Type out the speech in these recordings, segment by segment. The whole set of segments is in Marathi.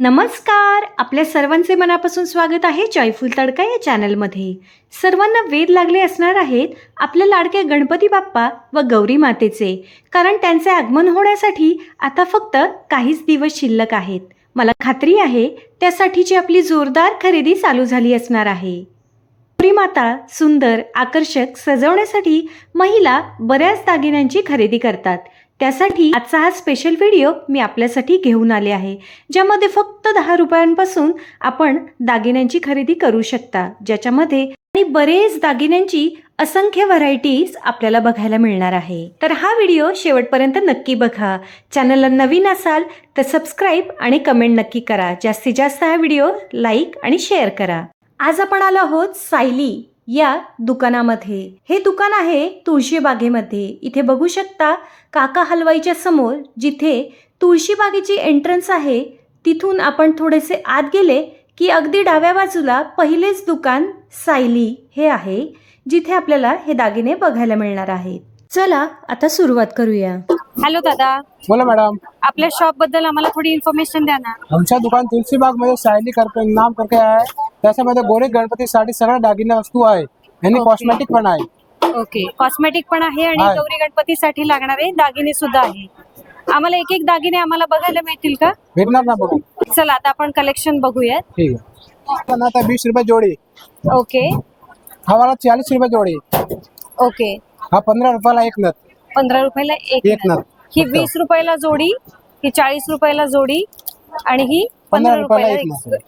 नमस्कार. आपल्या सर्वांचे मनापासून स्वागत आहे जॉयफुल तडका या चॅनलमध्ये. सर्वांना वेध लागले असणार आहेत आपल्या लाडके गणपती बाप्पा व गौरी मातेचे, कारण त्यांचे आगमन होण्यासाठी आता फक्त काहीच दिवस शिल्लक आहेत. मला खात्री आहे त्यासाठीची आपली जोरदार खरेदी चालू झाली असणार आहे. गौरी माता सुंदर आकर्षक सजवण्यासाठी महिला बऱ्याच दागिन्यांची खरेदी करतात. त्यासाठी आजचा हा स्पेशल व्हिडिओ मी आपल्यासाठी घेऊन आले आहे, ज्यामध्ये फक्त 10 रुपयांपासून आपण दागिन्यांची खरेदी करू शकता, ज्याच्यामध्ये आणि बरेच दागिन्यांची असंख्य व्हरायटीज आपल्याला बघायला मिळणार आहे. तर हा व्हिडिओ शेवटपर्यंत नक्की बघा. चॅनलला नवीन असाल तर सबस्क्राईब आणि कमेंट नक्की करा. जास्तीत जास्त हा व्हिडिओ लाईक आणि शेअर करा. आज आपण आलो आहोत सायली या दुकानामध्ये. हे दुकान आहे तुळशीबागेमध्ये. इथे बघू शकता काका हलवाईच्या समोर जिथे तुळशीबागेची एंट्रन्स आहे, तिथून आपण थोडेसे आत गेले की अगदी डाव्या बाजूला पहिलेच दुकान सायली हे आहे, जिथे आपल्याला हे दागिने बघायला मिळणार आहेत. चला आता सुरुवात करूया. हॅलो दादा, बोला मॅडम. आपल्या शॉप बद्दल आम्हाला थोडी इन्फॉर्मेशन द्या ना. आमच्या दुकान तुलसीबाग मध्ये सायली करके नाम करके आहे. त्याच्यामध्ये गोरे गणपतीसाठी सगळ्या दागिने वस्तू आहे आणि कॉस्मेटिक पण आहे. ओके, कॉस्मेटिक पण आहे आणि आहे. गौरी गणपतीसाठी लागणारे दागिने सुद्धा आहे. आम्हाला एक एक दागिने आम्हाला बघायला मिळतील का? भेटणार ना बघू. चला आता आपण कलेक्शन बघूयात. ठीक आहे. पण आता 20 रुपये जोडी. ओके हा वाला 40 रुपये जोडी. ओके, हा 15 रुपयाला एक नथ. 15 रुपयाला एक एक नथ. नथ. ही 20 रुपयाला जोडी, ही 40 रुपयाला जोडी आणि ही 15 रुपयाला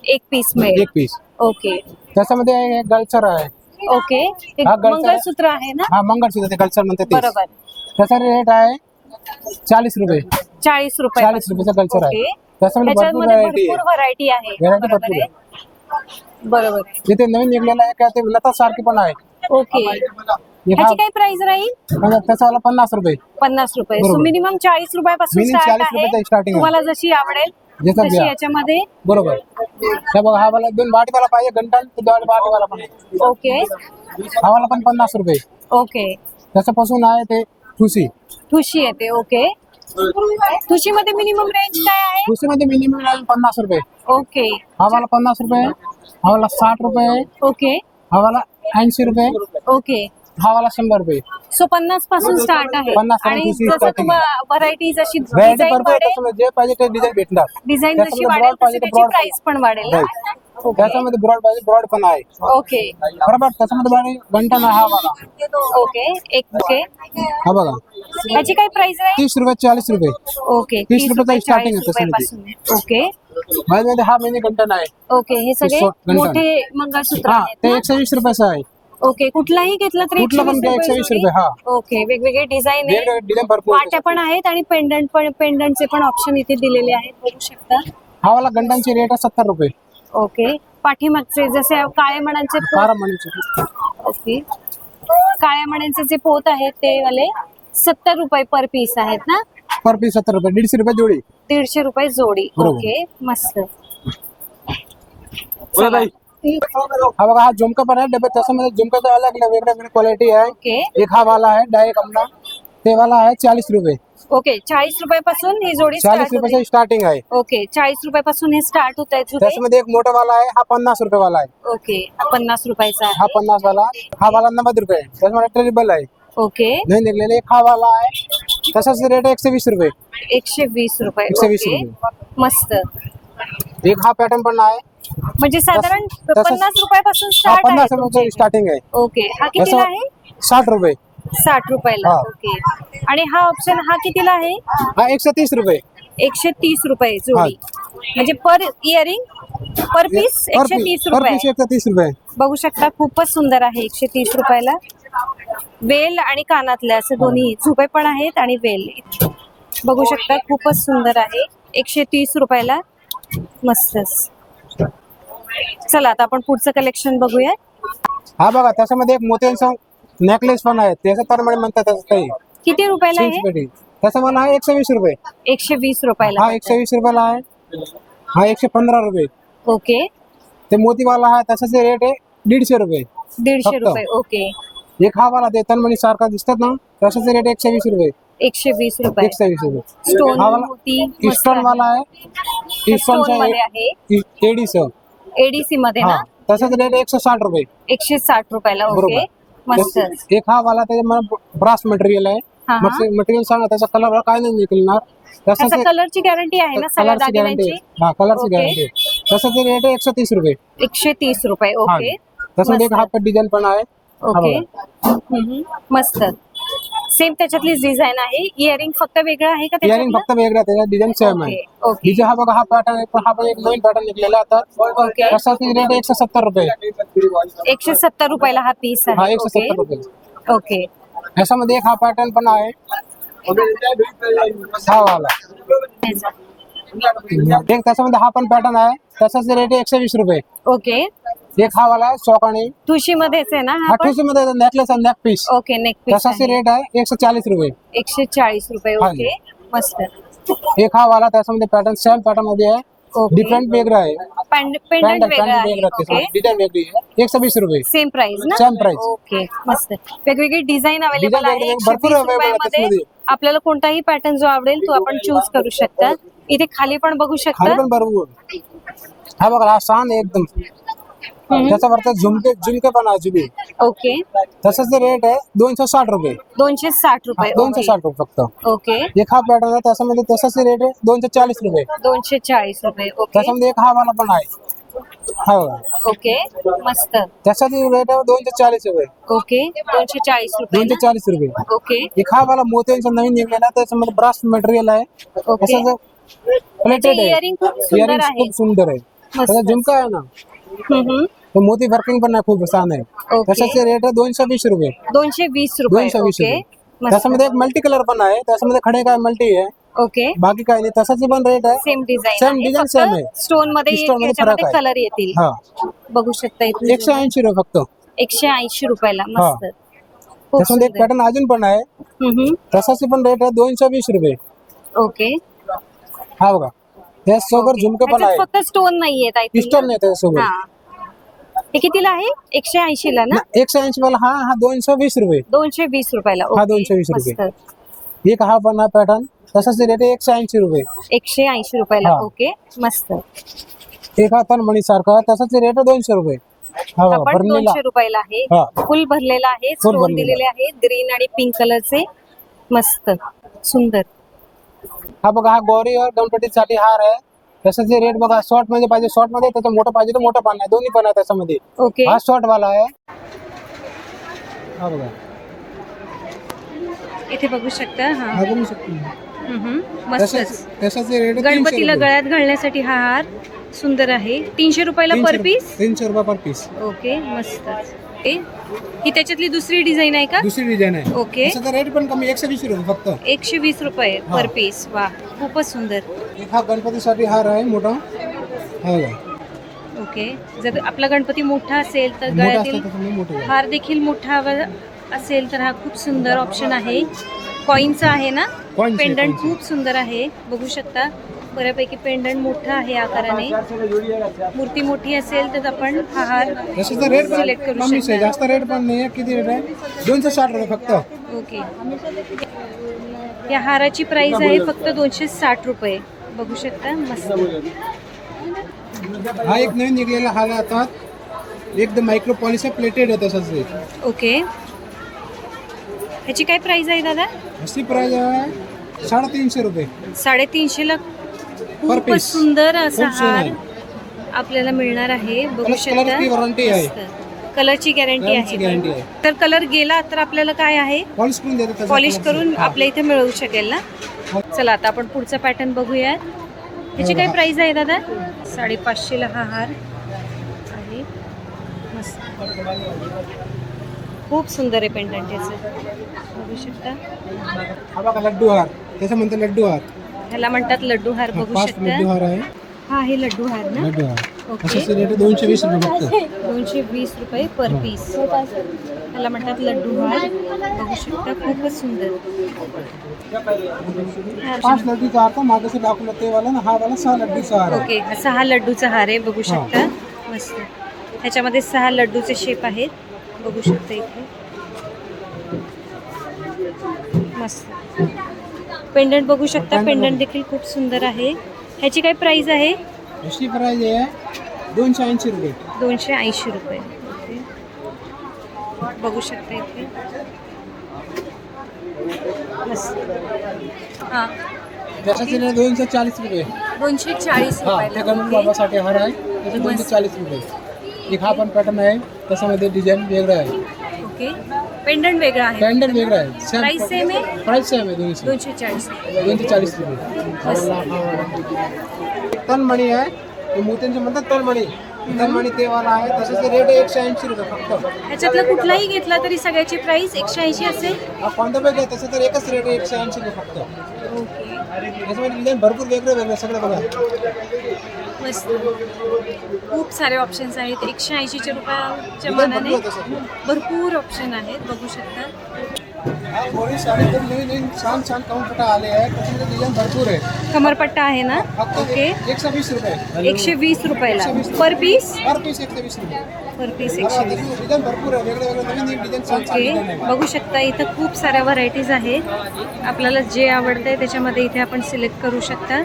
एक पीस मिळेल. एक पीस. ओके त्याच्यामध्ये एक गलसर आहे. ओके, एक हा गलसर. मंगळसूत्र आहे ना? हा मंगळसूत्र ते गलसर म्हणते ते. बरोबर. त्याचा रेट आहे 40 रुपये. 40 रुपये. 40 रुपयाचा गलसर आहे. ओके, त्याच्यामध्ये भरपूर त्याच्यामध्ये व्हरायटी भरपूर आहे. व्हरायटी आहे. व्हरायटी बरोबर भरपूर आहे. आहे. बरोबर आहे. तिथे नवीन निघलेला आहे का ते लता सारखी पण आहे. ओके, एक ह्याची काय प्राइस राहील? त्याचा वाला 50 रुपये. 50 रुपये. बरोबर. सो मिनिमम 40 रुपयापासून मिनिमम स्टार्ट 40 रुपयाचं आहे. starting आहे. तुम्हाला जशी आवडेल जसं तशी घ्या. याच्यामध्ये. बरोबर. हे बघा, हा वाला 2 वाला पाहिजे घंटा, तो 2 वाला पण आहे. ओके हा वाला पण 50 रुपये. ओके, त्याच्यापासून आहे ते ठुसी. ठुशी येते. ओके, ठुशी मध्ये मिनिमम रेंज काय आहे? ठुसी मध्ये मिनिमम आहे 50 रुपये. ओके हा वाला 50 रुपये. हा वाला 60 रुपये. ओके हा वाला 80 रुपये. ओके. हा वाला 100 रुपये. सो 50 पासून स्टार्ट आहे. 50 आणि ठुशी जसं starting तुम्हाला व्हरायटी जशी व्हरायटी डिझाईन भरपूर आहे. वाढेल, त्याच्यामध्ये जे पाहिजे ते डिझाईन भेटणार. डिझाईन जशी त्याच्यामध्ये वाढेल broad तशी पाहिजे तर त्याची broad. प्राइस पण वाढेल ना? Right. त्याच्यामध्ये ब्रॉड पाहिजे ब्रॉड पण आहे. ओके बरोबर. त्याच्यामध्ये घंटा ना हा वाला. ओके. एक ओके, हा बघा, ह्याची काय प्राइस राहील? 30 रुपये 40 रुपये. ओके, 30 रुपयाचा starting आहे 40 रुपयापासून. ओके माझ्यामध्ये हा मिनी घंटा आहे. ओके, हे सगळे गंठन. मोठे मंगळसूत्र हा आहेत ते ना? 120 रुपयाचं आहे. ओके, कुठलाही घेतला तरी कुठला पण 120 जोडी? रुपये. हा ओके, वेगवेगळे डिझाईन आहे, वेगवेगळे डिझाईन भरपूर वाट्या पण आहेत आणि पेंडंटचे पण ऑप्शन इथे दिलेले आहेत, बघू शकता. हा वाला घंटांची रेट आहे 70 रुपये. ओके, पाठीमागचे जसे काळे मण्यांचे बारा मणीचे. ओके, काळ्या मण्यांचे जे पोत आहेत ते वाले 70 रुपये पर पीस आहेत ना? पर पीस 70 रुपये. 150 रुपये जोडी. 150 रुपये जोडी. बरोबर. ओके, मस्त. हा बघा, हा झुमका पण आहे डबे. त्याच्यामध्ये झुमकाचा अलग वेगळ्या क्वालिटी आहे. ओके एक हा वाला आहे डायरेक्ट आपला, ते वाला आहे 40 रुपये. ओके, 40 रुपयापासून ही जोडी 40 स्टार्ट होते. रुपयाचं स्टार्टिंग आहे. ओके, 40 रुपयापासून हे स्टार्ट होत आहे जुते. त्याच्यामध्ये एक मोठा वाला आहे, हा 50 रुपये वाला आहे. ओके, हा 50 रुपयाचा आहे. हा 50 वाला. हा वाला 90 रुपये. त्याच्यामध्ये टेरिबल आहे. ओके, नाही निघलेले. एक हा वाला आहे, तसाच रेट आहे 120 रुपये. 120 रुपये. 120 ओके, मस्त. एक हा पॅटर्न पण आहे. म्हणजे साधारण तसंच- 50 रुपयापासून हा स्टार्ट 50 आहे रुपये स्टार्टिंग आहे. ओके, हा कितीला तसं आहे? 60 रुपये. 60 रुपयाला. हा. ओके, आणि हा ऑप्शन हा कितीला आहे? हा 130 रुपये. 130 रुपये जोडी. म्हणजे पर इयरिंग पर पीस 130 पर रुपये. पीस 130 रुपये. बघू शकता, खूपच सुंदर आहे. 130 रुपयाला वेल आणि कानातले असे दोन्ही झुपे पण आहेत आणि वेल बघू शकता, खूपच सुंदर आहे. 130 रुपयाला. मस्तच. चला आता आपण पुढचं कलेक्शन बघूया. हा बघा, त्याच्यामध्ये एक मोत्यांचा नेकलेस पण आहे. त्याचं तर म्हणतात त्याचं काही किती रुपयाला आहे? पेटी. त्याचा मला आहे 120 रुपये. 120 रुपयाला. हा 120 रुपयाला आहे. हा 115 रुपये. ओके, ते मोतीवाला आहे, त्याचा रेट आहे 150 रुपये. 150 फक्त. रुपये. ओके, एक हा वाला ते तनमणी सारखा दिसतात ना, त्याचा रेट 120 रुपये. 120 रुपये. 120 रुपये. स्टोन हा वाला मोती मस्त स्टोन आहे. वाला आहे, स्टोन मध्ये आहे, एडीस एडीसी मध्ये हा ना. तसंच रेट 160 रुपये 160 रुपयाला. ओके, बरोबर. मस्त. एक हा वाला त्याच्या ब्रास मटेरियल आहे. हा, हा. मटेरियल सांगा त्याचा कलर काय नाही निघणार. त्याचा तसंच कलरची गॅरंटी आहे ना सगळ्या कलरची गॅरंटी दागिन्यांची? हा कलरची ओके. गॅरंटी तसंच रेट 130 रुपये 130 रुपये. ओके, तसंच एक मस्त. हा डिझाईन पण आहे. ओके, मस्त. सेम त्याच्यातली डिझाईन आहे. इयरिंग फक्त वेगळं आहे का इयरिंग त्याच्यातलं? फक्त वेगळा त्याचा डिझाईन सेम आहे. Okay, okay. डिझाईन हा बघा हा पॅटर्न आहे पण हा पण एक नवीन पॅटर्न निघलेला आता. ओके. तसाच रेट 170 रुपये 170 रुपयाला हा पीस हा आहे. 170 ओके, रुपये. ओके. याच्यामध्ये एक हा पॅटर्न पण आहे हा वाला. एक त्याच्यामध्ये हा पण पॅटर्न आहे त्याचाच रेट 120 रुपये. ओके, एक हा वाला आहे चौक आणि ठुशी मध्येच आहे ना हा हा पण? ठुशी मध्ये नेकलेस आणि neck piece okay, neck piece तसाच रेट आहे 140 रुपये. 140 रुपये. हा. ओके, मस्त. एक हा वाला त्याच्यामध्ये पॅटर्न सेम पॅटर्न मध्ये आहे. ओके. डिफरंट वेगळं आहे. पेंडंट वेगळं आहे. ओके, डिझाईन वेगळी आहे 120 रुपये. सेम प्राइस ना? Same price. ओके, मस्त. वेगवेगळी डिझाईन अवेलेबल Design आहे. वेगवेगळे भरपूर 120 available आहे रुपयामध्ये त्याच्यामध्ये. आपल्याला कोणताही पॅटर्न जो आवडेल तो आपण चूज करू शकता. इथे खाली पण बघू खाली शकता. पण बरोबर हा बघा हा शान आहे एकदम. त्याच्यावरचा झुमके पण आहे जुबी. ओके, तसंच रेट आहे 260 रुपये 260 रुपये. 260 रुपये फक्त. ओके, एक हा पॅटर्न आहे त्याच्यामध्ये तसाच रेट आहे 240 रुपये. 240 रुपये. ओके, त्याच्यामध्ये एक हा वाला पण आहे हा बघा. ओके, मस्त. त्यासाठी रेट आहे 240 रुपये ओके, 240 रुपये ना? 240 रुपये. ओके, एक हा वाला मोत्यांचा नवीन निघलेला त्याच्यामध्ये ब्रास मटेरियल आहे. ओके. तसंच प्लेटेड आहे. इयरिंग खूप सुंदर Earrings आहे. खूप सुंदर आहे. त्याचा झुमका आहे ना हम्म. तो मोती वर्किंग पण आहे खूप छान आहे. ओके. त्याचे रेट आहे 220 रुपये 220 रुपये. 220 ओके, रुपये. मस्त. त्याच्यामध्ये एक मल्टी कलर पण आहे त्याच्यामध्ये खडे काय मल्टी आहे ओके, बाकी काय नाही तसाच पण रेट आहे. Same design Same design, same आहे. स्टोन मध्ये Stone मध्ये याच्यामध्ये फरक आहे. कलर येतील. हा बघू शकता इथे 180 रुपये फक्त. 180 रुपयाला. मस्त. खूप त्याच्यामध्ये एक सुंदर. पॅटर्न अजून पण आहे हम्म. तसाच पण रेट आहे 220 रुपये. ओके, हा बघा त्याच्यासोबत झुमके पण ह्याच्यात आहे. फक्त स्टोन नाहीये पिस्टल नाही त्याच्यासोबत. हे कितीला आहे? 180 ला ना? 180 वाला हा 220 रुपये. 220 रुपयाला. हा, ओके, 220 रुपये. मस्त. एक हा पण हा पॅटर्न तसाच रेट आहे 180 रुपये. 180 रुपयाला. हा. ओके, मस्त. एक हा तनमणी सारखा तसाच रेट आहे 200 रुपये. हा बघा आपण भरलेला 200 रुपयाला आहे. हा. फुल भरलेला आहे. Full स्टोन भरलेला. दिलेले आहेत ग्रीन आणि पिंक कलरचे. मस्त सुंदर. हा बघा हा गौरी और गणपतीसाठी हार आहे त्याचे रेट बघा शॉर्ट मध्ये पाहिजे शॉर्ट मध्ये त्याचं मोठं पाहिजे तर मोठं पण आहे दोन्ही पण आहे त्याच्यामध्ये. ओके, हा शॉर्ट वाला आहे हा बघा इथे बघू शकता. हा, हा बघू शकतो. मस्तच. त्याचे रेट गणपतीला गळ्यात घालण्यासाठी हा हार सुंदर आहे. 300 रुपयाला पर पीस. 300 रुपये पर पीस. ओके, मस्त. ही त्याच्यातली दुसरी डिझाईन आहे का? दुसरी डिझाईन आहे. ओके, त्याचा रेट पण कमी 120 रुपये फक्त. 120 रुपये हा. पर पीस. वा, खूपच सुंदर. एक हा गणपतीसाठी हार आहे मोठा हा बघा ओके, जर आपला गणपती मोठा असेल तर मोठा गळ्यातील असतं त्याच्यामुळे मोठं आहे. हार देखील मोठा असेल तर हा खूप सुंदर ऑप्शन आहे. कॉईनचा आहे ना? Coins आहे, पेंडंट coins. खूप सुंदर आहे. बघू शकता बऱ्यापैकी पेंडंट मोठा आहे आकाराने. मूर्ती मोठी असेल तर आपण हा हार त्याचा रेट सिलेक्ट करू कमीच आहे शकता. जास्त रेट पण नाही आहे. किती रेट आहे 260 रुपये फक्त. ओके, या हाराची प्राइस आहे फक्त 260 रुपये. बघू शकता मस्त. हा एक नवीन निघलेला हार आहे आता एकदम मायक्रो पॉलिश प्लेटेड आहे तसंच आहे. ओके, ह्याची काय प्राइस आहे दादा? अशी प्राइस आहे 350 रुपये 350 ला. Per खूपच piece. सुंदर असा खूप सुंदर हार आहे. आपल्याला मिळणार आहे. बघू Color- शकता color ची guarantee आहे. मस्त. कलरची गॅरंटी Color ची guarantee आहे. आहे. तर कलर गेला तर आपल्याला काय आहे? पॉलिश करून देतात त्याचा पॉलिश color. करून हा. आपल्या इथे मिळू शकेल ना? चला आता आपण पुढचा पॅटर्न बघूयात. ह्याची काय प्राइस आहे दादा? 550 ला हा हार आहे. मस्त, खूप सुंदर आहे पेंडंट याचं. बघू शकता. हा बघा लड्डू हार त्याचं म्हणतात लड्डू हार. ह्याला म्हणतात लड्डू हार. हा, बघू 5 लड्डू शकता. हार आहे. हा आहे लड्डू हार ना? लड्डू हार ओके, त्याचे रेट 220 रुपये फक्त. 220 रुपये पर पीस. ह्याला म्हणतात लड्डू हार. बघू शकता खूपच सुंदर. 5 लड्डूचा हार तर मागे दाखवलं ते वाला ना हा वाला 6 लड्डूचा हार आहे. ओके, हा 6 लड्डूचा हार आहे. बघू शकता मस्त. ह्याच्यामध्ये 6 लड्डूचे शेप आहेत. बघू शकता इथे मस्त. पेंडंट बघू शकता. पेंडंट देखील खूप सुंदर आहे. ह्याची काय प्राइस आहे? याची प्राइस आहे 280 रुपये. 280 रुपये. ओके. बघू शकता इथे मस्त. हां, त्याच्याचे रेट 240 रुपये. 240 हा, ते गणपती रुपयाला. बाबासाठी हार आहे त्याचे 240 रुपये. एक हा पण पॅटर्न आहे, त्याच्यामध्ये डिझाइन वेगळं आहे. ओके. पेंडंट वेगळा आहे. पेंडंट वेगळं आहे. प्राइस सेम आहे. प्राइस सेम आहे 240 240 रुपये. तनमणी आहे, ते मोत्यांचे म्हणतात तनमणी. तनमणी ते वाला आहे, तसंच रेट 180 रुपये फक्त. ह्याच्यातला कुठलाही घेतला तरी सगळ्याची प्राइस 180 असेल. हा कोणता बॅग आहे तसं तर एकच रेट आहे 180 रुपये फक्त. ओके. त्याच्यामध्ये डिझाईन भरपूर वेगळे वेगळे सगळं बघा. मस्त. खूप सारे ऑप्शन्स आहेत. 180 रुपयाच्या डिझाईन मानाने भरपूर आहे तसं. भरपूर ऑप्शन आहेत. बघू शकता. हा गोरी साडी पण नवीन छान छान कम्फर्ट आले आहे, त्याच्यामध्ये डिझाईन भरपूर आहे. कमरपट्टा आहे ना? फक्त ओके. 120 रुपये 120 रुपयाला 120 पर पीस. पर पीस 120 रुपये. पर पीस हा, 120. त्याच्यामध्ये डिझाईन भरपूर आहे, वेगळे वेगळे नवीन डिझाईन छान छान डिझाईन ओके. आहे. बघू शकता इथं खूप साऱ्या व्हरायटीज आहेत. आपल्याला जे आवडतंय त्याच्यामध्ये इथे आपण सिलेक्ट करू शकता.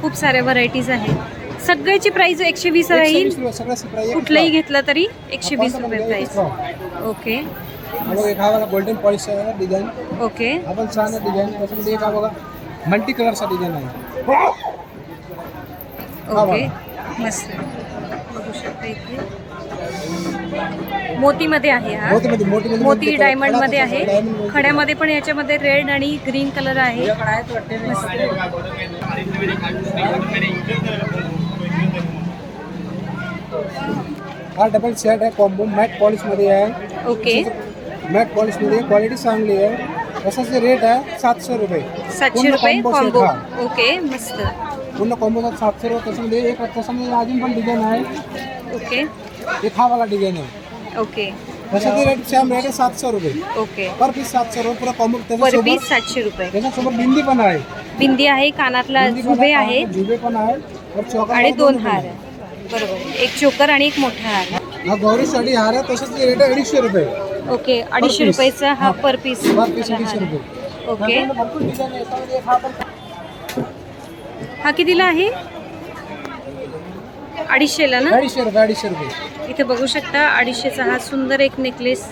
खूप साऱ्या व्हरायटीज आहेत. सगळ्याची प्राइस 120 राहील. 120 रुपये सगळं प्राइस. कुठलंही घेतलं तरी 120 रुपये प्राइस. ओके. एक हा बघा गोल्डन पॉलिश आहे डिझाईन. ओके. आपण छान आहे डिझाईन. त्याच्यामध्ये एक हा बघा मल्टी कलरचा डिझाईन आहे. ओके. मस्त. बघू शकता इथे मोतीमध्ये आहे हा. मोती डायमंड मध्ये आहे. खड्यामध्ये पण याच्यामध्ये रेड आणि ग्रीन कलर आहे. मस्त. हा डबल सेट आहे, कॉम्बो मॅट पॉलिश मध्ये आहे. ओके. मॅट पॉलिश मध्ये क्वालिटी चांगली आहे. तसंच रेट आहे 700 रुपये. 700 रुपये combo set कॉम्बो. हा. ओके. मस्त. पूर्ण कॉम्बो 700 रुपये. त्याच्यामध्ये एक त्याच्यामध्ये अजून पण डिझाईन आहे. ओके. एक हा वाला डिझाईन आहे. ओके. त्याच्याचे रेट सेम रेट आहे 700 रुपये ओके. पर पीस. 700 रुपये पुरा कॉम्बो. पर पीस 700 रुपये. त्याच्यासोबत बिंदी पण आहे. बिंदी आहे. कानातला बिंदी पण झुबे आहे, आहेत झुबे पण आहे और चोकर आणि आहे, 2 पण हार आहे. आहे. बरोबर. एक चोकर आणि एक मोठा हार. हा गौरीसाठी हार आहे. तसंच रेट आहे 250 रुपये. ओके. 250 रुपयाचा हा पर पीस. पर पीस 250 रुपये. ओके. त्याच्यामध्ये भरपूर डिझाईन आहे. याच्यामध्ये एक हा पण हा कितीला आहे? 250ला ना? 250 रुपये. इथे बघू शकता 250चा हा सुंदर एक नेकलेस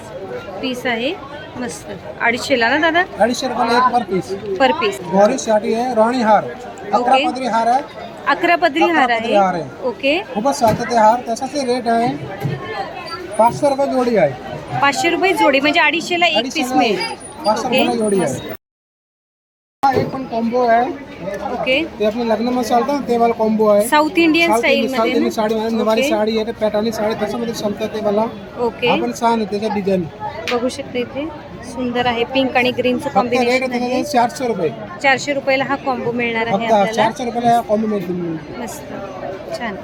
पीस आहे. मस्त. 250ला ना दादा? 250 रुपयाला एक पर पीस. पर पीस. गौरीसाठी आहे राणी हार. 11 ओके. पदरी हार आहे. 11 पदरी हार 11 पदरी हार आहे. आहे. ओके. खूपच चालतं ते हार. तसाच रेट आहे 500 रुपये जोडी आहे. 500 रुपये जोडी म्हणजे 250ला एक 250 पीस ला मिळेल. 500 ओके. रुपयाला जोडी आहे. हा एक पण कॉम्बो आहे. ओके. ते आपल्या लग्नामध्ये चालतं ना, ते वाला कॉम्बो आहे. साऊथ इंडियन स्टाईल साऊथ मध्ये इंडियन ना? साडी आहे. नवारी ओके. साडी आहे, पॅटर्नी साडी त्याच्यामध्ये चालतं ते मला. ओके. आपण छान आहे त्याच्या डिझाईन. बघू शकता इथे सुंदर आहे. पिंक आणि ग्रीनचं फक्त रेट कॉम्बिनेशन आहे. त्याच्यामध्ये 400 रुपये. 400 रुपयाला हा कॉम्बो मिळणार आहे फक्त आपल्याला. 400 रुपयाला कॉम्बो मिळतील. मस्त. छान.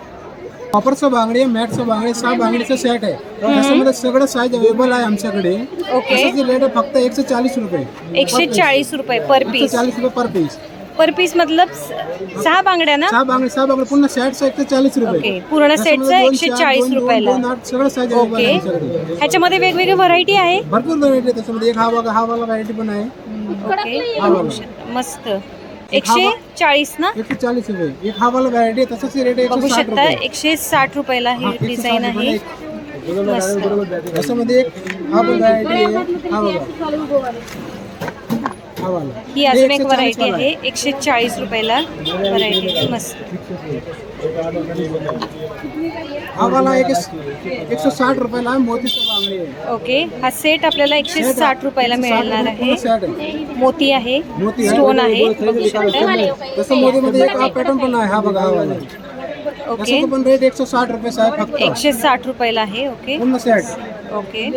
कॉपरचं बांगडी आहे, मॅटचं बांगडी, 6 बांगडीचं सेट आहे. त्याच्यामध्ये सगळं साईज अवेलेबल आहे आमच्याकडे. ओके. त्याचे रेट आहे फक्त 140 रुपये. 140 रुपये पर पीस. 140 रुपये पर पीस. पर पीस मतलब 6 बांगड्या ना? 6 बांगडी पुन्हा सेटचं 140 रुपये. ओके. पूर्ण सेटचं 140 रुपयाला. सगळं साईज अवेलेबल ओके. आहे आमच्याकडे. ह्याच्यामध्ये वेगवेगळी व्हरायटी आहे. भरपूर व्हरायटी आहे त्याच्यामध्ये. एक हा बघा, हा वाला व्हरायटी पण आहे. ओके. हा बघू वाला. शकता. मस्त. 140 ना? 140 रुपये. एक हा वाला व्हरायटी आहे. तसंच रेट आहे बघू 160 शकता रुपये. 160 रुपयाला हा, ही डिझाईन 160 आहे. रुपये. मस्त. त्याच्यामध्ये एक हा पण व्हरायटी आहे. हा बघा, हा वाला. ही अजून एक 140 व्हरायटी वाला आहे. 140 रुपयाला व्हरायटी. मस्त. हा वाला 160 रुपयाला आहे. मोतीचं बांगडी आहे. ओके. हा सेट आपल्याला 160 रुपयाला मिळणार आहे. सेट आहे. मोती आहे. मोती स्टोन आहे. बघू शकता. तसं मोतीमध्ये एक हा पॅटर्न पण आहे. हा बघा, हा वाला. ओके. त्याचा पण रेट 160 रुपये आहे फक्त. 160 रुपयाला आहे. ओके. पूर्ण सेट. ओके.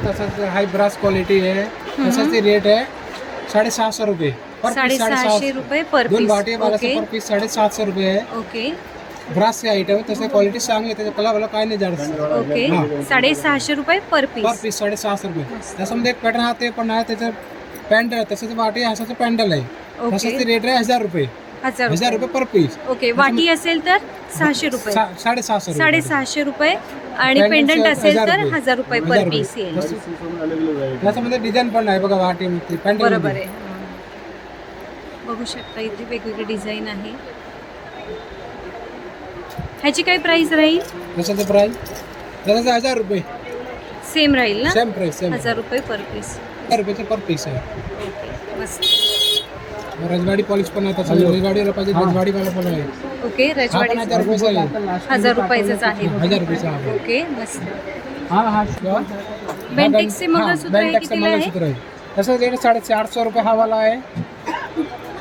तसंच हाय ब्रास क्वालिटी आहे. तसंच रेट आहे 750 रुपये. पर पीस 750 रुपये पर दोन पीस. बाटी वाला ओके. पर पीस 750 रुपये आहे. ओके. ब्रासचे आयटम आहे. तसं क्वालिटी चांगली आहे. त्याच्या कला काय नाही जाड. ओके. हा. 650 रुपये पर पर पीस. पीस 750 रुपये. त्याच्यामध्ये एक पॅटर्न हा ते पण आहे. त्याचं पॅन्डल आहे. तसंच वाटी असाचं पॅन्डल आहे. ओके. तसंच रेट आहे 1000 रुपये. 1000 1000 रुपये पर पीस. ओके. वाटी असेल तर 600 रुपये. 750 रुपये. 650 रुपये आणि Pendant पेंडंट असेल 1000 तर रुपये. 1000 रुपये 1000 पर रुपये. पीस येईल. त्याच्यामध्ये डिझाईन पण आहे बघा वाटी पॅन्डल. बरोबर आहे. बघू बघू शकता इथे वेगवेगळी डिझाईन आहे. ह्याची काय प्राइस राहील? त्याचं प्राइस त्याचं 1000 रुपये सेम राहील ना? सेम प्राइस सेम 1000 रुपये पर पीस. 1000 रुपयाचं पर पीस आहे. ओके मस्त. रजवाडी पॉलिश पण आहे त्याचं रजवाडीला पाहिजे रजवाडीवाला पण आहे. ओके हा पण रजवाडी 1000 रुपयाचा आहे. 1000 रुपयाचाच आहे. 1000 रुपयाचा आहे. ओके मस्त. हा बेंटेक्सचे मंगळसूत्र हे बेंटेक्सचं कितीला आहे? मंगळसूत्र आहे. तसं रेट 450 रुपये हा वाला आहे.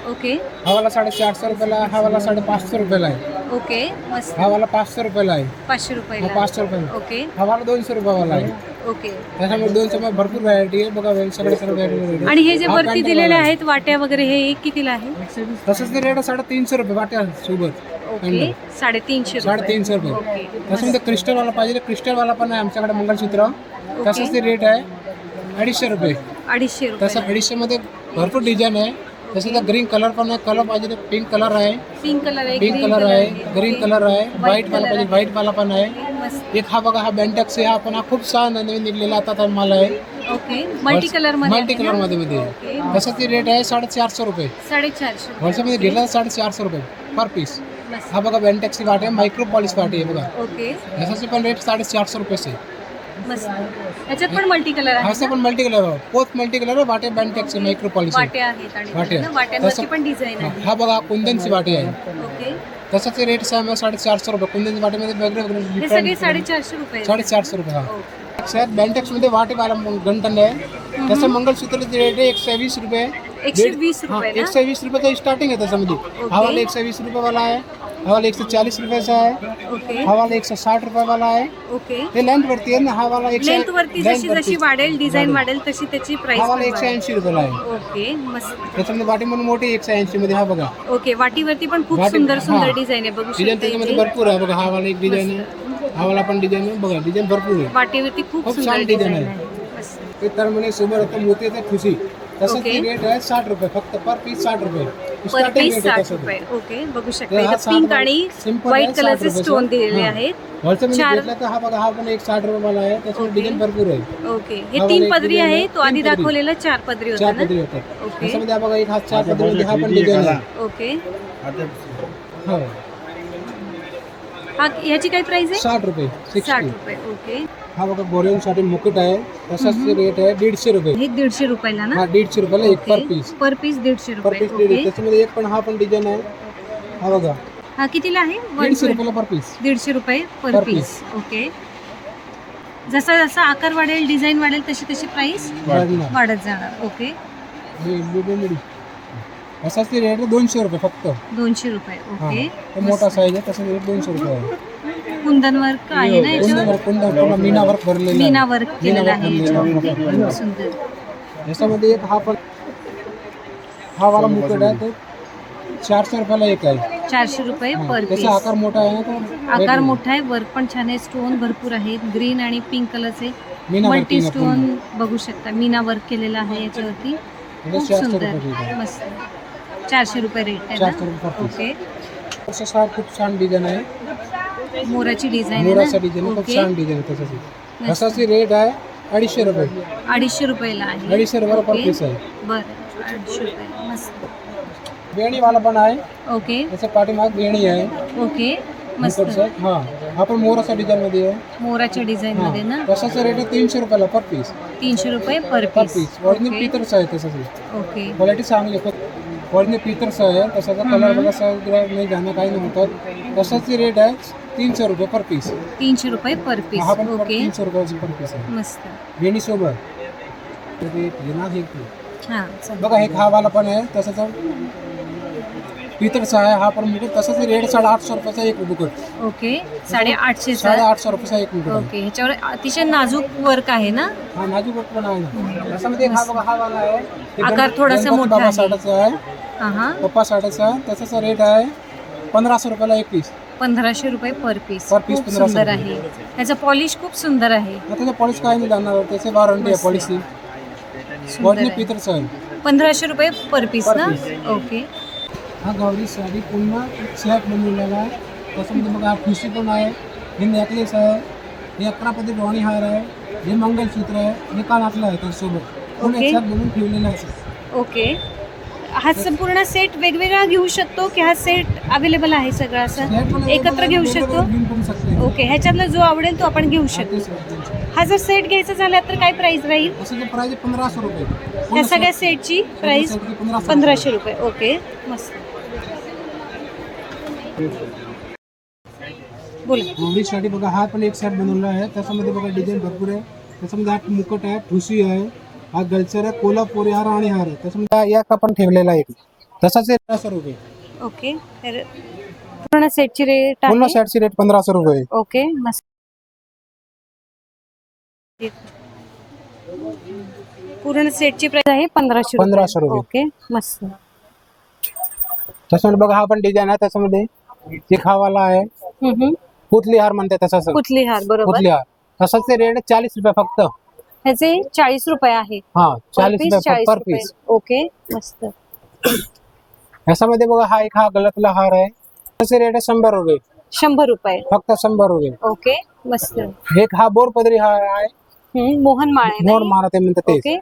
ओके हा वाला 450 रुपयाला आहे. हा वाला 550 रुपयाला आहे. ओके मस्त. हा वाला 500 रुपयाला आहे. 500 हा रुपयाला. 500 रुपयाला. ओके हा वाला 200 रुपयावाला आहे. ओके. त्याच्यामध्ये 200 मध्ये भरपूर व्हरायटी आहे बघा सगळे व्हरायटी. आणि हे जे वरती दिलेले आहेत वाट्या वगैरे हे एक कितीला आहे? तसंच ते रेट 350 रुपये वाट्या सोबत. ओके 350 रुपये. 350 रुपये. ओके त्याच्यामध्ये क्रिस्टलवाला पाहिजे क्रिस्टलवाला पण आहे आमच्याकडे मंगळसूत्र. तसंच ते रेट आहे 250 रुपये. 250 रुपये. तसं 250 मध्ये भरपूर डिझाईन आहे. तसं तर ग्रीन कलर पण आहे. कलर पाहिजे तर पिंक कलर आहे. पिंक कलर आहे, पिंक कलर आहे, ग्रीन ओके. कलर आहे, व्हाईट वाला कलर पाहिजे आहे. व्हाईट वाला पण आहे. मस्त. एक हा बघा हा बेंटेक्स आहे. हा पण हा खूप छान नवीन निघलेला आता माल आहे. ओके मल्टी कलर मध्ये मल्टी कलर मध्ये ओके. तसं ते रेट आहे 450 रुपये. 450 होलसेलमध्ये घेतला 450 रुपये पर पीस. मस्त. हा बघा बेंटेक्सची वाट आहे मायक्रो पॉलिश वाटी आहे बघा. ओके याच्याचे पण रेट 450 रुपये आहे. मस्त. ह्याच्यात पण मल्टी कलर आहे असं पण मल्टी कलर आहे. पोत मल्टी कलर आहे. वाटे बेंटेक्सचे मायक्रो पॉलिश आहे. वाट्या आहेत आणि वाट्या. ना वाट्यांवरची तसं- पण डिझाईन आहे. हा बघा कुंदनची वाटी आहे. ओके तसंच ते रेट आहे 450 रुपये. कुंदनची वाटीमध्ये वेगळे हे वेगळे सगळे 450 रुपये. 450 रुपये. हा ओके. सर बेंटेक्स मध्ये वाटेवाला गंठन आहे. तसं मंगळसूत्राचे रेट आहे 120 रुपये. 120 रुपये ना? 120 रुपयाचं स्टार्टिंग आहे त्याच्यामध्ये. हा वाला 120 रुपयावाला आहे. हा वाला 140 रुपयाचा आहे. ओके हा वाला 160 रुपयावाला आहे. ओके. हे लेंथ वरती आहे ना. हा वाला लेंथ वरती जशी जशी वाढेल डिझाईन वाढेल तशी त्याची हा वाला प्राइस 180 रुपयाला आहे. ओके मस्त. त्याच्यामध्ये वाटी म्हणून मोठी 180 मध्ये. हा बघा ओके वाटीवरती पण खूप वाटी- सुंदर सुंदर हा. डिझाईन आहे बघू डिझाईन शकता त्याच्यामध्ये इथे. भरपूर आहे बघा. हा वाला एक डिझाईन आहे. हा वाला पण डिझाईन आहे बघा. डिझाईन भरपूर आहे. वाटीवरती खूप खूप सुंदर छान डिझाईन डिझाईन आहे. आहे. मस्त. ते तर म्हणे सोबत आता मोती येते खुशी. तसंच ओके. ते रेट आहे 60 रुपये फक्त पर पीस 60 रुपये. पर स्टार्टिंग पीस रेट आहे 60 तसं. रुपये. ओके बघू ते शकता हा इथं 60 पिंक रुपये. आणि Simple व्हाईट आहे, कलरचे 60 स्टोन रुपयाचं. दिलेले हा. आहेत. होलसेलमध्ये चार- घेतला तर हा पण एक 60 रुपयाला आहे. त्याच्यामध्ये ओके. डिझाईन भरपूर आहे. ओके हे हा 3 वाला एक पदरी डिझाईन आहे आहे. तो आधी 3 पदरी. दाखवलेला 4 पदरी होता 4 ना? पदरी होतात. ओके. त्याच्यामध्ये हा बघा एक हा 4 पदरीमध्ये हा पण डिझाईन आहे. ओके हो हा ह्याची काय प्राइस आहे? 60 रुपये 60 60. रुपये. ओके हा बघा गोऱ्यांसाठी मुकुट आहे. तसाच रेट आहे 150 रुपये. हे 150 रुपयाला ना? हा 150 रुपयाला एक पर पीस. पर पीस 150 पर रुपये. पीस रेट आहे. ओके त्याच्यामध्ये एक पण हा पण डिझाईन आहे. हा बघा हा कितीला आहे? 150 रुपयाला पर पीस. 150 रुपये पर Per पीस. ओके जसा जसा आकार वाढेल डिझाईन वाढेल तशी तशी प्राइस वाढणार. वाढत जाणार. ओके असाच ते रेट आहे 200 रुपये फक्त. 200 रुपये. हा ओके तो मोठा साईज आहे तसं रेट 200 रुपये आहे. कुंदन वर्क आहे ना याच्यावर? कुंदन मीना वर्क भरलेलं आहे. मीना वर्क केलेलं आहे भरलेलं याच्यावर. आहे. ओके, खूप सुंदर. याच्यामध्ये एक हा वाला मुकुट आहे तो 400 रुपयाला एक आहे. 400 रुपये पर पीस. त्याचा आकार मोठा आहे ना तो आकार मोठा आहे. वर्क पण छान आहे. स्टोन भरपूर आहेत. ग्रीन आणि पिंक कलरचे मीना मल्टी वर्किंग स्टोन बघू शकता. मीना वर्क केलेलं आहे याच्यावरती. खूप 400 सुंदर रुपये आहे. मस्त. 400 रुपये रेट आहे 400 ना? रुपये per piece. ओके तसं खूप छान डिझाईन आहे. मोराची डिझाईन आहे मोराचा ना? डिझाईन खूप ओके छान डिझाईन आहे तसंच. असाची रेट आहे 250 रुपये. 250 रुपयाला आहे. 250 रुपयाला पर ओके. पीस आहे. बरं 250 रुपये. मस्त. वेणीवाला पण आहे. ओके त्याच्या पाठीमाग वेणी आहे. ओके मस्त. मुकुटचं. हा हा पण मोराचा डिझाईन मध्ये आहे. मोराच्या डिझाईन मध्ये ना? तसाचा रेट आहे 300 रुपयाला पर पीस. 300 रुपये पर पर पीस. पीस ओरिजिनल पितरचं आहे तसंच. ओके क्वालिटी चांगली आहे. ओरिजिनल पितरचं आहे. तसाचा कलर बघा सगळं नाही जाणं काही नाही होतात. तसाची रेट आहे 300 रुपये पर पीस. 300 रुपये पर पीस. हा पण ओके 300 रुपयाची पर पीस आहे. मस्त. वेणी सोबत ते घेणार हे की. हां चल. बघा हे खावाला पण आहे तसंच पितरचा आहे. हा पण मुकुट तसंच रेट 850 रुपयाचा एक मुकुट. ओके 850 चा. 850 रुपयाचा एक मुकुट आहे. ओके ह्याच्यावर अतिशय नाजूक वर्क आहे ना? हा नाजूक वर्क पण आहे ना. त्याच्यामध्ये हा बघा हा वाला आहे. ते आकार थोडासा गणपती मोठा बाबा आहे. साठाचा आहे. हां हां पप्पा साठाचा त्याचा रेट आहे 1500 रुपयाला एक पीस. 1500 रुपये पर पीस. Per piece खूप 1500 सुंदर रुपये. आहे. त्याचं पॉलिश खूप सुंदर आहे. त्याचं पॉलिश काय नाही जाणार. त्याचे वॉरंटी आहे मस्त. पॉलिसी. सुंदर ओरिजिनल आहे. पितरचं आहे. 1500 रुपये पर पीस Per ना? piece. ओके हा गौरी साडी पुन्हा सेट बनवलेला आहे. त्याच्यामध्ये बघा हा ठुशी पण आहे. हे नेकलेस आहे. हे 11 पदरी डोणी हार आहे. हे मंगलसूत्र आहे. हे कानातलं आहे त्यासोबत पूर्ण ओके. एक साथ बनवून ठेवलेलं आहे. ओके हा संपूर्ण सेट वेगवेगळा घेऊ शकतो की हा सेट अवेलेबल आहे सगळा असं सेट पण एकत्र घेऊ वेगवेगळे शकतो? घेऊन पण सकते हैं. ओके, ह्याच्यातला जो आवडेल तो आपण घेऊ शकतो. हा जर सेट घ्यायचा झाला तर काय प्राइस राहील? असं ते प्राइस 1500 रुपये. या सगळ्या सेटची प्राइस 1500 रुपये. ओके, मस्त. बोला. गौरीसाठी बघा हा पण एक सेट बनवला आहे. त्याच्यामध्ये बघा डिझाईन भरपूर आहे. त्याच्यामध्ये हा मुकुट आहे, ठुशी आहे, हा गलसर आहे, कोल्हापुरी हार आणि हार आहे. त्याच्यामध्ये या का पण ठेवलेला आहे. तसाच 1500 रुपये. ओके, तर पूर्ण सेटची रेट पूर्ण आहे. सेटची रेट 1500 रुपये. ओके, मस्त. पूर्ण सेटची प्राइस आहे 1500 रुपये. ओके, मस्त. त्याच्यामध्ये बघा हा पण डिझाईन आहे. त्याच्यामध्ये एक हा वाला आहे, पुतली हार म्हणते तसाच. पुतली हार, बरोबर. पुतली हार तसाच रेट 40 रुपये फक्त. ह्याचे 40 रुपये आहे. हा 40 रुपये 40 पर रुपये. पीस. ओके, मस्त. याच्यामध्ये बघा हा एक हा गळ्यातला हार आहे. त्याचे रेट आहे 100 रुपये 100 रुपये. फक्त 100 रुपये. ओके, मस्त. एक हा बोर पदरी हार आहे. मोहनमाळ आहे ना मोर ही? मारते म्हणते ते. ओके,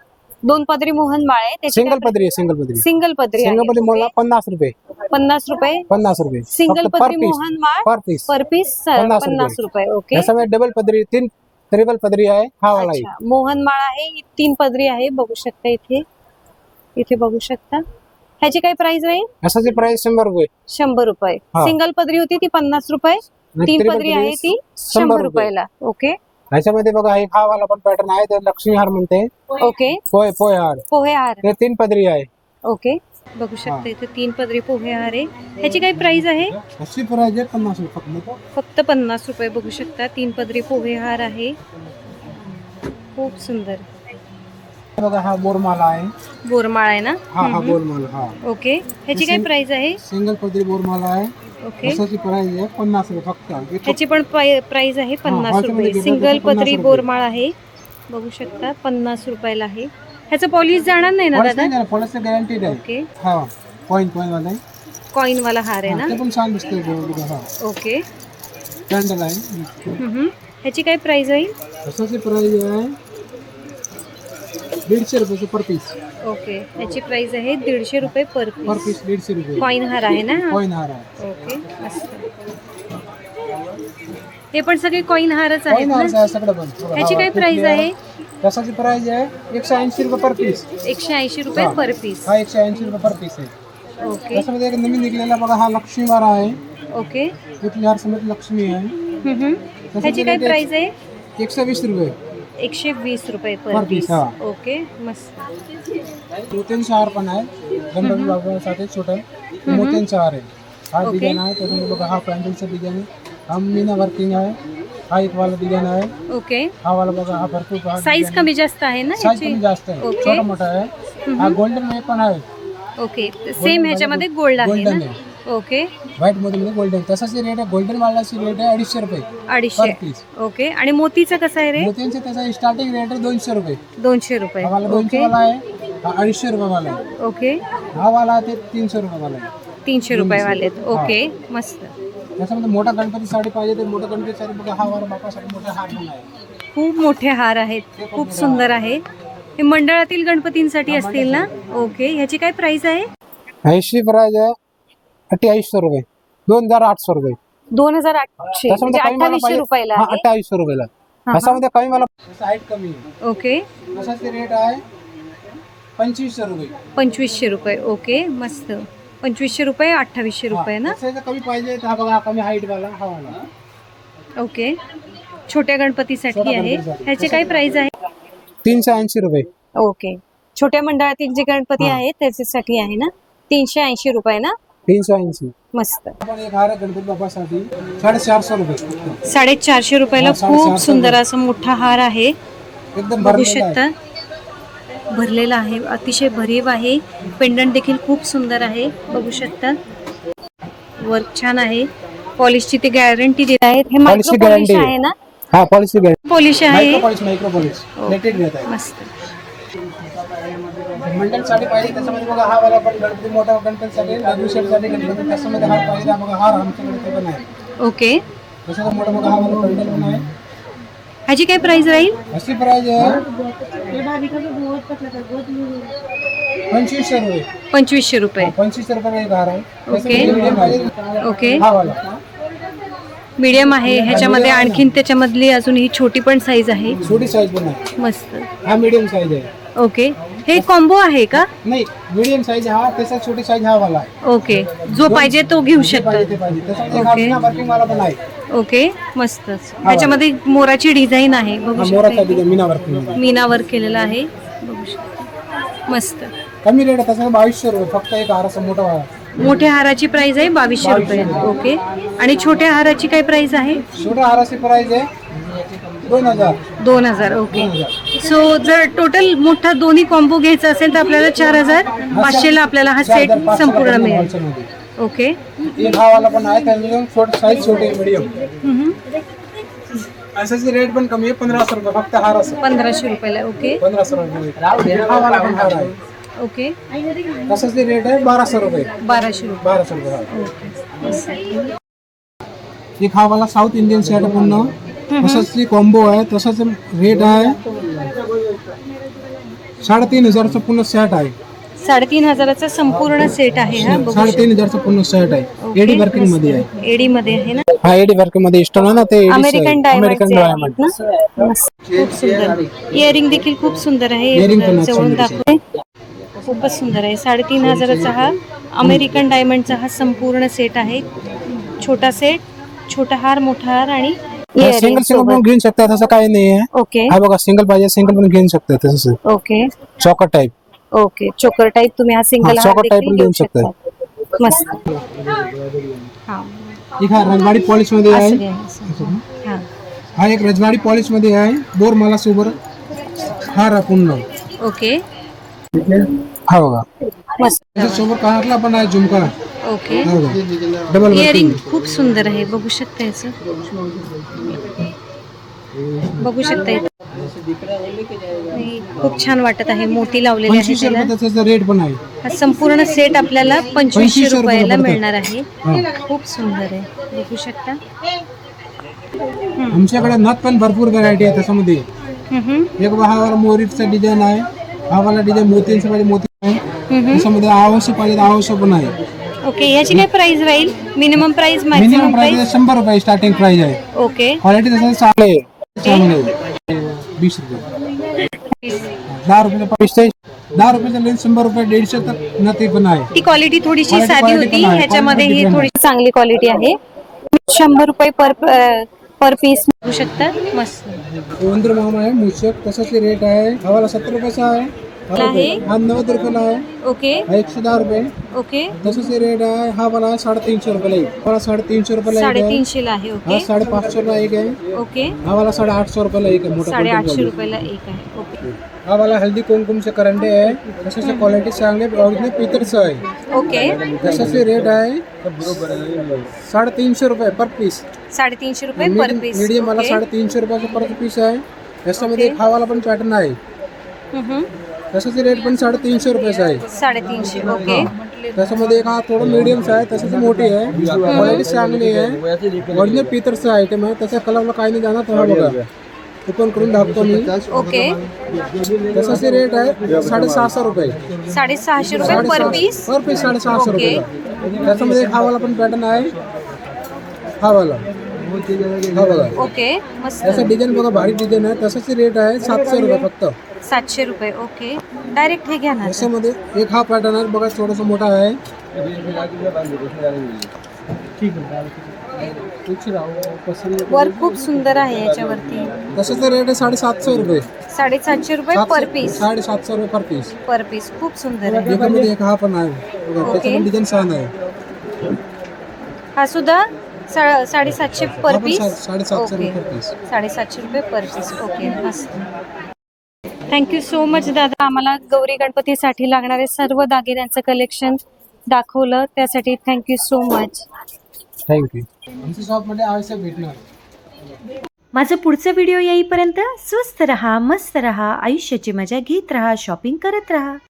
2 पदरी मोहनमाळ आहे. त्याची सिंगल पदरी आहे. सिंगल पदरी. सिंगल पदरी आहे. सिंगल पदरी मोला 50 रुपये. 50 रुपये 50 रुपये सिंगल फक्त पदरी per piece. मोहनमाळ पर पीस पर पीस 50 50 रुपये. ओके, याच्यामध्ये डबल पदरी, 3 ट्रिपल पदरी आहे. हा वाला आहे. अच्छा. मोहनमाळ आहे, ही 3 पदरी आहे. बघू शकता इथे, इथे बघू शकता. ह्याची काय प्राइस आहे? याची प्राइस 100 रुपये. 100 रुपये. हा. सिंगल पदरी होती ती 50 रुपये. आणि 3 triple पदरी आहे ती 100 100 रुपये. रुपयाला. ओके, याच्यामध्ये बघा एक हा वाला पण पॅटर्न आहे. ते लक्ष्मी हार म्हणते. ओके. पोहे पोहे हार. पोहे हार. ते 3 पदरी आहे. ओके, बघू शकता इथे 3 पदरी पोहे हार आहे. ह्याची काय प्राइस आहे? अशी प्राइस आहे 50 रुपये फक्त. फक्त 50 रुपये. बघू शकता 3 पदरी पोहे हार आहे. खूप सुंदर. बघा हा बोरमाला आहे. बोरमाळ आहे ना? हा बोरमाला. हा ओके, ह्याची काय प्राइस आहे? सिंगल पदरी बोरमाला आहे. ओके, याची प्राइस आहे 50 रुपये फक्त. ह्याची पण प्राइस आहे 50 ह्याच्यामध्ये रुपये. घेतलं तर सिंगल 50 पदरी रुपये. बोरमाळ आहे. बघू शकता 50 रुपयाला आहे. ह्याचं पॉलिश जाणार नाही ना दादा? पॉलिश गॅरंटीड आहे. ओके, हा पॉइंट वाला आहे. कॉइन वाला हार आहे ना? ते पण छान दिसतोय बघा. हा ओके. कॅन्डल आहे. ह्याची काय प्राइस आहे? असाची प्राइस आहे 150 रुपये पर पीस. ओके, ह्याची प्राइस आहे 150 रुपये पर पर पीस. पीस 150 रुपये. कॉइन हार आहे ना? कॉइन हार आहे. ओके, मस्त. हे पण सगळे कॉइन हारच आहेत कॉइन ना? हार आहे सगळं पण. ह्याची काय प्राइस आहे? त्याची प्राइस आहे 180 रुपये पर पीस. 180 रुपये पर पीस. हा 180 रुपये पर पीस आहे. ओके, त्याच्यामध्ये एक नवीन निघलेला बघा हा लक्ष्मी वारा आहे. ओके. कुठली हार समेत लक्ष्मी आहे. ह्याची काय प्राइस आहे? 120 रुपये 120 रुपये पर पर पीस. पीस. हा. ओके, मस्त. मोत्यांचे हार पण आहे. गणपती बाबासाठी छोटा मोत्यांचे हार आहे. हा ओके. डिझाईन आहे. त्याच्यामध्ये बघा हा पॅन्डलचा डिझाईन आहे. हा मीना वर्किंग आहे. हा एक वाला डिझाईन आहे. ओके, हा वाला बघा हा भरपूर साईज कमी जास्त आहे ना साईज ह्याची? कमी जास्त आहे. ओके. छोटा मोठा आहे. हा गोल्डन मध्ये पण आहे. ओके, सेम ह्याच्यामध्ये गोल्ड आहे गोल्डन ना? आहे. ओके, व्हाईट मध्ये गोल्डन. तसाच रेट आहे. गोल्डन वाल्याची रेट आहे 250 रुपये 250. पर पीस. ओके, आणि मोतीचा कसा आहे रे? मोत्यांचे त्याचा स्टार्टिंग रेट आहे 200 रुपये. 200 रुपये. हा वाला 200 ओके, वाला आहे. हा 250 रुपये वाला आहे. ओके. हा वाला ते 300 रुपये वाला आहे. 300 रुपये वाले आहेत. ओके, मस्त. त्याच्यामध्ये मोठा गणपती साडी पाहिजे तर मोठा गणपती साडी बघा. हा वाला बापासाठी मोठा हार पण आहे. खूप मोठे हार आहेत. खूप सुंदर आहे. हे मंडळातील गणपतींसाठी असतील ना? ओके, ह्याची काय प्राइस आहे? 80 प्राइस आहे 2800 रुपये 2800 रुपये. 2800 म्हणजे 2800 रुपयाला आहे. 2800 रुपयाला. त्याच्यामध्ये कमी मला साईड कमी आहे. ओके, असाचे रेट आहे 2500 रुपये. 2500 रुपये. ओके, मस्त. 2500 रुपये 2800 रुपये ना? त्याचं कमी पाहिजे तर हा बघा हा कमी हाईट वाला हा वाला. ओके, छोट्या गणपतीसाठी आहे. ह्याची काय प्राइस आहे? 380 रुपये. ओके, छोट्या मंडळातील जे गणपती आहेत त्याच्यासाठी आहे ना? 380 रुपये ना? 380. मस्त. आपण एक हार आहे गणपती बाप्पासाठी 450 रुपये. 450 रुपयाला हा, खूप 450 सुंदर असा मोठा हार आहे. एकदम बघू भरलेला शकता आहे. भरलेला आहे. अतिशय भरीव आहे. पेंडंट देखील खूप सुंदर आहे. बघू शकता वर्क छान आहे. पॉलिशची ते गॅरंटी देत आहेत. हे मायक्रो Polish पॉलिश guarantee. आहे ना? हा पॉलिसी गॅरंटी. पॉलिश आहे. मायक्रो पॉलिश लेटेड घेत आहे. मस्त. मंडल साडी पाहिजे त्याच्यामध्ये बघा हा वाला पण गणपती मोठा गणपतीसाठी दगडूशेठ साठी गणपती त्याच्यामध्ये हार पाहिजे बघा. हार आमच्याकडे ते पण आहे. ओके, त्याच्यात मोठा बघा हा वाला पंडल पण आहे. ह्याची काय प्राइस राहील? अशी प्राइस आहे 2500 रुपये. 2500 रुपये. 2500 रुपयाला एक हार आहे. ओके. त्याच्यामध्ये medium आहे. ओके, हा वाला मीडियम आहे. ह्याच्यामध्ये आणखीन त्याच्यामधली अजून ही छोटी पण साईज आहे. छोटी साईज पण आहे. मस्त. हा मीडियम साईज आहे. ओके, हे कॉम्बो आहे का? नाही, मीडियम साईज हा, त्याचा छोटी साईज हा वाला आहे. ओके, जो पाहिजे तो घेऊ शकतो. पाहिजे ते पाहिजे. त्याच्यामध्ये ओके. हा बिना वर्किंग वाला पण आहे. ओके, मस्तच. ह्याच्यामध्ये मोराची डिझाईन आहे, बघू हा मोराचा शकता. Design Meena working. मीनावर केलेला आहे, बघू शकता. मस्त. कमी रेट आहे त्याचा 2200 रुपये फक्त एक हार असं मोठा वाला. मोठ्या हाराची प्राइस आहे 2200 रुपये. ओके, आणि छोट्या हाराची काय प्राइस आहे? छोट्या हाराची प्राइस आहे 2000. 2000. ओके, सो जर टोटल मोठा दोन्ही कॉम्बो घ्यायचा असेल तर आपल्याला 4500 ला आपल्याला हा सेट संपूर्ण मिळेल. ओके. एक हा वाला पण आहे, त्याच्यामध्ये छोटी साईज छोटी मीडियम. असाची रेट पण कमी आहे 1500 रुपये फक्त हार असं. 1500 रुपयाला. ओके. 1500 रुपये. हा वाला पण हार आहे. ओके, तसाची रेट आहे 1200 रुपये. 1200 रुपये. 1200 रुपये हा. ओके. एक हा वाला साऊथ इंडियन सेट पूर्ण तसाच कॉम्बो आहे. तसाच रेट आहे 3500चा पूर्ण सेट आहे. 3500चा संपूर्ण सेट आहे हा, बघू शकता. 3500चा पूर्ण सेट आहे. ओके, एडी वर्किंग मध्ये आहे. एडी मध्ये आहे ना. हा एडी वर्किंग मध्ये स्टोन आहे ना, ते अमेरिकन अमेरिकन डायमंड डायमंड. ना. मस्त. खूप सुंदर. इयरिंग देखील खूप सुंदर आहे. Earring पण जवळून सुंदर दाखवते. खूपच सुंदर आहे. 3500चा हा अमेरिकन डायमंडचा हा संपूर्ण सेट आहे. छोटा सेट, छोटा हार, मोठा हार आणि सिंगल earring सिंगल पण सोबत. घेऊ शकता, तसं काही नाही आहे. ओके. हा बघा, सिंगल पाहिजे सिंगल पण घेऊ शकता. तसं ओके. Choker type. ओके, चोकर टाईप तुम्ही हा सिंगल हा, हार choker type देखील पण घेऊ घेऊ शकता. शकता. मस्त. हा, एक हा रजवाडी पॉलिश मध्ये आहे. असं घ्या, असं. हा. हा एक रजवाडी पॉलिश मध्ये आहे. बोर मला सोबत हार आहे पूर्ण. ओके, हा बघा, मस्त. त्याच्यासोबत कानातला पण आहे झुमका. ओके. हा बघा, डबल इयरिंग वर्किंग. खूप सुंदर आहे, बघू शकता याचं. बघू शकता इथं. आणि खूप छान वाटत आहे. मोठी लावलेली आहे 2500 त्याला. रुपये त्याचा रेट पण आहे. हा संपूर्ण सेट आपल्याला 2500 रुपयाला रुपयाला पडतं. मिळणार आहे. हा. खूप सुंदर आहे, बघू शकता. आमच्याकडे नथ पण भरपूर व्हरायटी आहे त्याच्यामध्ये. एक हा वाला मोरीचा डिझाईन आहे. हा वाला डिझाईन मोतींचा पाहिजे मोती आहे. त्याच्यामध्ये आवश्यक पाहिजे आवश्यक पण आहे. ओके, याची काय प्राइस राहील? Minimum price, minimum maximum price price? 100 रुपये स्टार्टिंग प्राइस आहे. ओके. क्वालिटी तसं चांगली आहे. चांगली आहे. 20 रुपये. 10 रुपयाचा पीस आहे. 10 रुपयाचा लेन्स 100 रुपये 150 तक नथे पण आहे. ती क्वालिटी थोडीशी Quality साधी पण होती. आहे. ह्याच्यामध्ये Quality ही different थोडी चांगली क्वालिटी आहे. 100 रुपये पर पीस बघू शकता. मस्त वंदर मामा आहे मूषक. तसाच रेट आहे. हवाला 70 रुपयाचा आहे. आहे. हा 90 रुपयाला आहे. ओके. हा 110 रुपये. ओके, तसंच रेट आहे. हा वाला 350 रुपयाला आहे. वाला 350 रुपयाला एक आहे. 350 ला आहे. हा ओके. 550 ला एक आहे. ओके, हा वाला 850 रुपयाला एक आहे. मोठा 850 रुपयाला एक आहे. ओके. हा वाला हल्दी कुमकुमचे करंडे आहे. तसंच क्वालिटी चांगली आहे. ओरिजिनल पितळचं आहे. ओके, तसंच रेट आहे 350 रुपये पर पीस. 350 रुपये पर पीस. मीडियम वाला 350 रुपयाचा पर पीस आहे. याच्यामध्ये एक हा वाला पण पॅटर्न आहे. तसंच रेट पण 350 रुपयाचा आहे. 350. ओके. त्याच्यामध्ये एक हा थोडं मीडियमचा आहे. तसंच मोठी आहे. क्वालिटी चांगली आहे. ओरिजिनल पितळचं आयटम आहे. त्याच्या कलरला काही नाही जाणार. तर हा बघा, ओपन करून दाखवतो मी. ओके, तसंच रेट आहे 650 रुपये. 650 रुपये पर पीस. पर पीस 650 ओके. रुपये. त्याच्यामध्ये एक हा वाला पण पॅटर्न आहे. हा वाला हा बघा, ओके, मस्त. त्याचा डिझाईन बघा, भारी डिझाईन आहे. तसंच रेट आहे 700 रुपये फक्त. 700 रुपये. ओके, डायरेक्ट हे घ्या ना. त्याच्यामध्ये एक हा पॅटर्न आहे बघा, थोडासा मोठा आहे. वर्क खूप सुंदर आहे याच्यावरती. तसंच रेट आहे 750 रुपये. 750 रुपये पर पीस. 750 रुपये पर पीस. पर पीस खूप सुंदर आहे. याच्यामध्ये एक हा पण आहे बघा, त्याच्यामध्ये डिझाईन छान आहे. हा सुद्धा 750 पर हा पण पीस. 750 रुपये ओके, पर पीस. 750 रुपये पर पीस. ओके, मस्त. थँक्यू सो मच दादा. आम्हाला गौरी गणपतीसाठी लागणारे सर्व दागिन्यांचं कलेक्शन दाखवलं, त्यासाठी थँक्यू सो मच. थँक्यू. आमच्या शॉपमध्ये आवश्यक भेटणार. माझं पुढचं व्हिडिओ येईपर्यंत स्वस्त रहा, मस्त रहा, आयुष्याची मजा घेत रहा, शॉपिंग करत रहा.